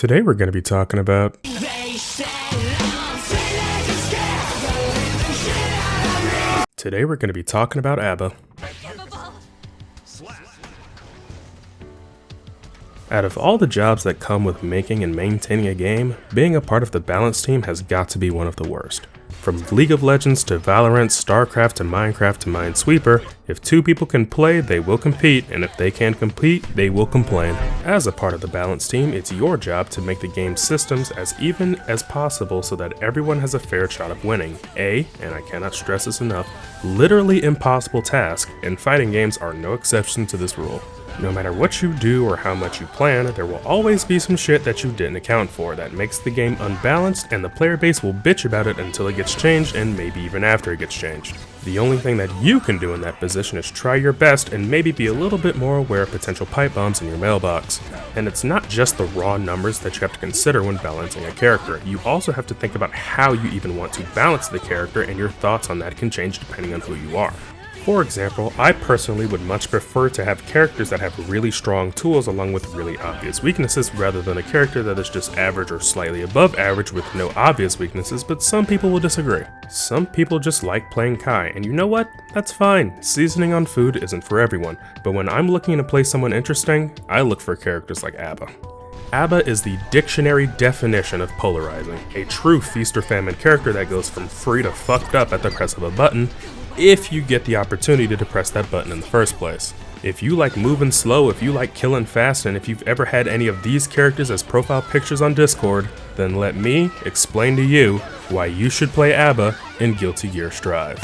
Today we're going to be talking about A.B.A. Out of all the jobs that come with making and maintaining a game, being a part of the balance team has got to be one of the worst. From League of Legends to Valorant, StarCraft to Minecraft to Minesweeper, if two people can play, they will compete, and if they can't compete, they will complain. As a part of the balance team, it's your job to make the game's systems as even as possible so that everyone has a fair shot of winning. And I cannot stress this enough, literally impossible task, and fighting games are no exception to this rule. No matter what you do or how much you plan, there will always be some shit that you didn't account for that makes the game unbalanced, and the player base will bitch about it until it gets changed and maybe even after it gets changed. The only thing that you can do in that position is try your best and maybe be a little bit more aware of potential pipe bombs in your mailbox. And it's not just the raw numbers that you have to consider when balancing a character. You also have to think about how you even want to balance the character, and your thoughts on that can change depending on who you are. For example, I personally would much prefer to have characters that have really strong tools along with really obvious weaknesses rather than a character that is just average or slightly above average with no obvious weaknesses, but some people will disagree. Some people just like playing Kai, and you know what? That's fine. Seasoning on food isn't for everyone, but when I'm looking to play someone interesting, I look for characters like A.B.A. A.B.A. is the dictionary definition of polarizing, a true feast or famine character that goes from free to fucked up at the press of a button, if you get the opportunity to press that button in the first place. If you like moving slow, if you like killing fast, and if you've ever had any of these characters as profile pictures on Discord, then let me explain to you why you should play A.B.A. in Guilty Gear Strive.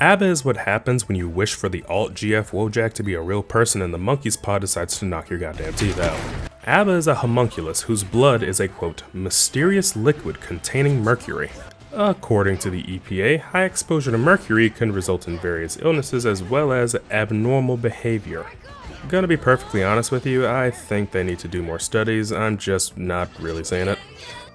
A.B.A. is what happens when you wish for the Alt-GF Wojak to be a real person and the monkey's paw decides to knock your goddamn teeth out. A.B.A. is a homunculus whose blood is a, quote, mysterious liquid containing mercury. According to the A.B.A, high exposure to mercury can result in various illnesses as well as abnormal behavior. Gonna be perfectly honest with you, I think they need to do more studies. I'm just not really saying it.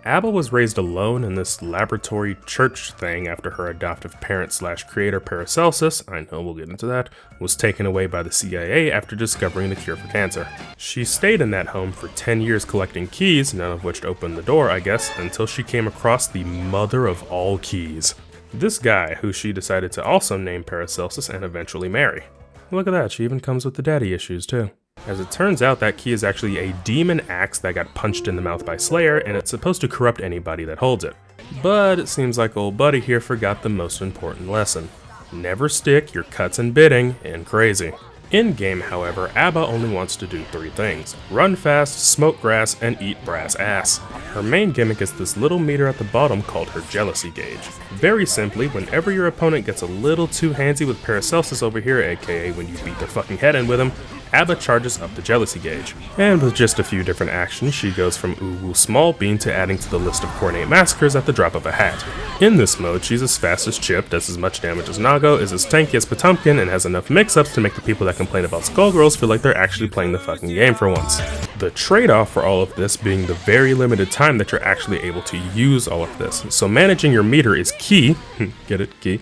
A.B.A. was raised alone in this laboratory church thing after her adoptive parent/creator Paracelsus, I know we'll get into that, was taken away by the CIA after discovering the cure for cancer. She stayed in that home for 10 years collecting keys, none of which opened the door, I guess, until she came across the mother of all keys. This guy, who she decided to also name Paracelsus and eventually marry. Look at that, she even comes with the daddy issues too. As it turns out, that key is actually a demon axe that got punched in the mouth by Slayer, and it's supposed to corrupt anybody that holds it. But it seems like old buddy here forgot the most important lesson. Never stick your cuts and bidding in crazy. In-game, however, A.B.A. only wants to do 3 things: run fast, smoke grass, and eat brass ass. Her main gimmick is this little meter at the bottom called her jealousy gauge. Very simply, whenever your opponent gets a little too handsy with Paracelsus over here, aka when you beat their fucking head in with him, A.B.A. charges up the jealousy gauge. And with just a few different actions, she goes from ooh woo small bean to adding to the list of coordinate massacres at the drop of a hat. In this mode, she's as fast as Chip, does as much damage as Nago, is as tanky as Potemkin, and has enough mix-ups to make the people that complain about Skullgirls feel like they're actually playing the fucking game for once. The trade-off for all of this being the very limited time that you're actually able to use all of this. So managing your meter is key, get it, key?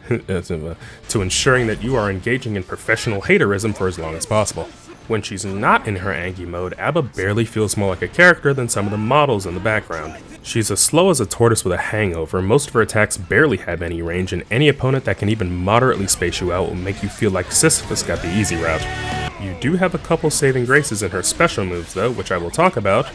To ensuring that you are engaging in professional haterism for as long as possible. When she's not in her Angie mode, A.B.A. barely feels more like a character than some of the models in the background. She's as slow as a tortoise with a hangover, most of her attacks barely have any range, and any opponent that can even moderately space you out will make you feel like Sisyphus got the easy route. You do have a couple saving graces in her special moves though, which I will talk about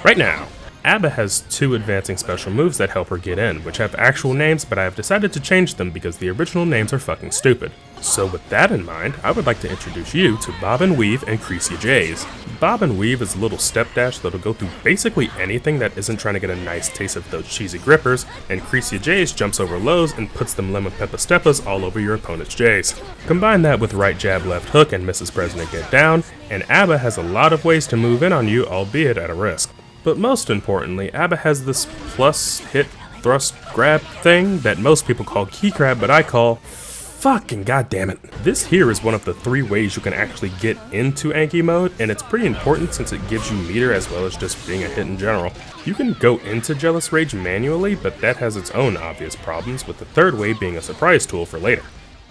right now. A.B.A. has 2 advancing special moves that help her get in, which have actual names, but I have decided to change them because the original names are fucking stupid. So with that in mind, I would like to introduce you to Bob and Weave and Creasy Jays. Bob and Weave is a little step dash that'll go through basically anything that isn't trying to get a nice taste of those cheesy grippers, and Creasy Jays jumps over lows and puts them lemon pepper steppers all over your opponent's Jays. Combine that with right jab left hook and Mrs. President get down, and A.B.A. has a lot of ways to move in on you, albeit at a risk. But most importantly, A.B.A. has this plus hit thrust grab thing that most people call key grab, but I call fucking goddammit. This here is one of the 3 ways you can actually get into Anki mode, and it's pretty important since it gives you meter as well as just being a hit in general. You can go into Jealous Rage manually, but that has its own obvious problems, with the 3rd way being a surprise tool for later.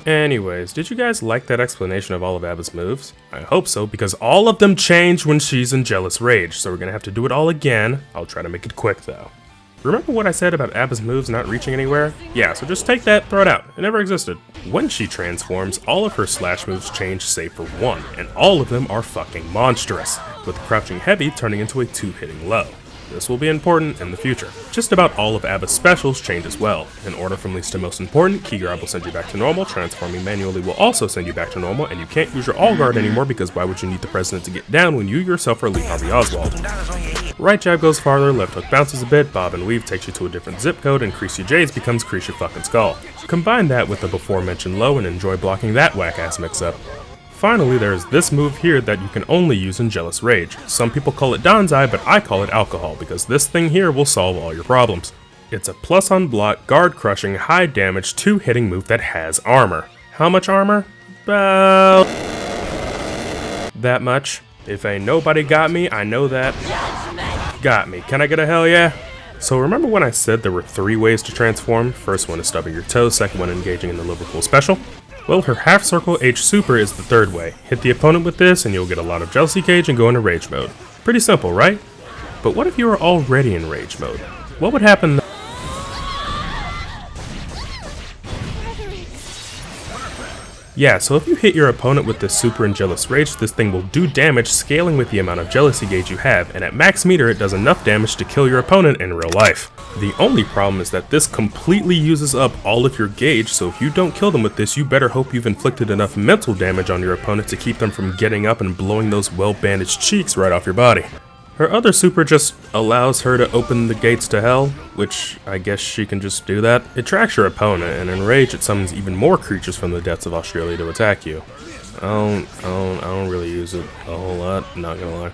Anyways, did you guys like that explanation of all of A.B.A's moves? I hope so, because all of them change when she's in Jealous Rage, so we're gonna have to do it all again. I'll try to make it quick though. Remember what I said about A.B.A's moves not reaching anywhere? Yeah, so just take that, throw it out. It never existed. When she transforms, all of her slash moves change save for 1, and all of them are fucking monstrous, with crouching heavy turning into a 2-hitting low. This will be important in the future. Just about all of A.B.A's specials change as well. In order from least to most important, Key Grab will send you back to normal, transforming manually will also send you back to normal, and you can't use your all guard anymore because why would you need the president to get down when you yourself are Lee Harvey Oswald? Right jab goes farther, left hook bounces a bit, bob and weave takes you to a different zip code, and Crease Your Jades becomes Crease Your Fucking Skull. Combine that with the before mentioned low and enjoy blocking that whack ass mix up. Finally, there's this move here that you can only use in Jealous Rage. Some people call it Donzai, but I call it alcohol because this thing here will solve all your problems. It's a plus on block, guard crushing, high damage, 2-hitting move that has armor. How much armor? About that much. If ain't nobody got me, I know that got me. Can I get a hell yeah? So remember when I said there were 3 ways to transform? First one is stubbing your toe, second one engaging in the Liverpool special. Well, her half circle H super is the 3rd way. Hit the opponent with this and you'll get a lot of jealousy gauge and go into rage mode. Pretty simple, right? But what if you were already in rage mode? What would happen? Yeah, so if you hit your opponent with this super and Jealous Rage, this thing will do damage scaling with the amount of jealousy gauge you have, and at max meter it does enough damage to kill your opponent in real life. The only problem is that this completely uses up all of your gauge, so if you don't kill them with this, you better hope you've inflicted enough mental damage on your opponent to keep them from getting up and blowing those well-bandaged cheeks right off your body. Her other super just allows her to open the gates to hell, which I guess she can just do that. It tracks your opponent, and in Rage it summons even more creatures from the depths of Australia to attack you. I don't really use it a whole lot, not gonna lie.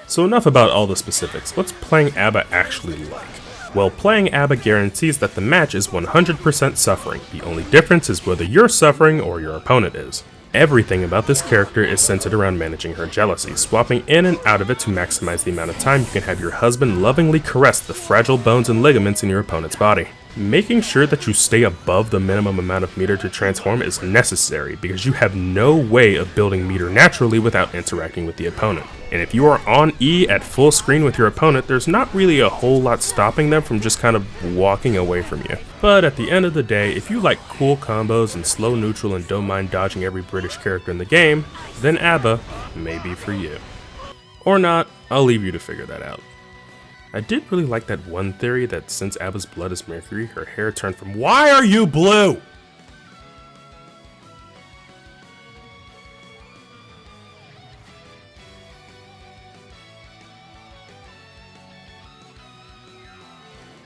So enough about all the specifics, what's playing A.B.A actually like? Well, playing A.B.A guarantees that the match is 100% suffering. The only difference is whether you're suffering or your opponent is. Everything about this character is centered around managing her jealousy, swapping in and out of it to maximize the amount of time you can have your husband lovingly caress the fragile bones and ligaments in your opponent's body. Making sure that you stay above the minimum amount of meter to transform is necessary because you have no way of building meter naturally without interacting with the opponent. And if you are on E at full screen with your opponent, there's not really a whole lot stopping them from just kind of walking away from you. But at the end of the day, if you like cool combos and slow neutral and don't mind dodging every British character in the game, then A.B.A may be for you. Or not, I'll leave you to figure that out. I did really like that one theory that since A.B.A's blood is mercury, her hair turned from "Why are you blue?"